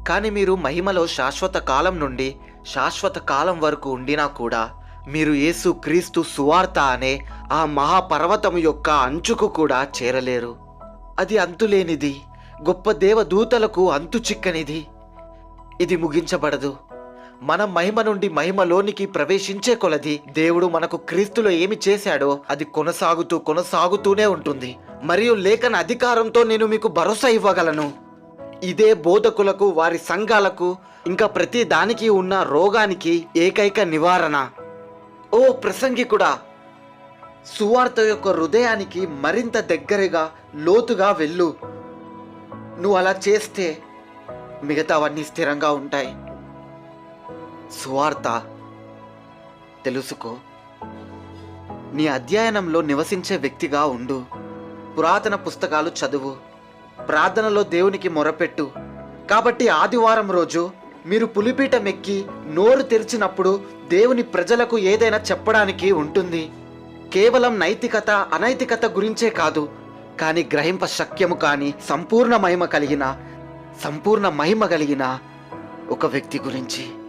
కానీ మీరు మహిమలో శాశ్వత కాలం నుండి శాశ్వత కాలం వరకు ఉండినా కూడా మీరు యేసు క్రీస్తు సువార్త అనే ఆ మహాపర్వతం యొక్క అంచుకు కూడా చేరలేరు. అది అంతులేనిది, గొప్ప దేవదూతలకు అంతు చిక్కనిది. ఇది ముగించబడదు. మనం మహిమ నుండి మహిమలోనికి ప్రవేశించే కొలది దేవుడు మనకు క్రీస్తులో ఏమి చేశాడో అది కొనసాగుతూనే ఉంటుంది. మరియు లేఖన అధికారంతో నేను మీకు భరోసా ఇవ్వగలను. ఇదే బోధకులకు, వారి సంఘాలకు, ఇంకా ప్రతి దానికి ఉన్న రోగానికి ఏకైక నివారణ. ఓ ప్రసంగికుడా, సువార్త యొక్క హృదయానికి మరింత దగ్గరగా, లోతుగా వెళ్ళు. నువ్వు అలా చేస్తే మిగతావన్నీ స్థిరంగా ఉంటాయి. సువార్త తెలుసుకో. నీ అధ్యయనంలో నివసించే వ్యక్తిగా ఉండు. పురాతన పుస్తకాలు చదువు. ప్రార్థనలో దేవునికి మొరపెట్టు. కాబట్టి ఆదివారం రోజు మీరు పులిపీఠం ఎక్కి నోరు తెరిచినప్పుడు దేవుని ప్రజలకు ఏదైనా చెప్పడానికి ఉంటుంది. కేవలం నైతికత, అనైతికత గురించే కాదు, కానీ గ్రహింప శక్యము కాని సంపూర్ణ మహిమ కలిగిన ఒక వ్యక్తి గురించి.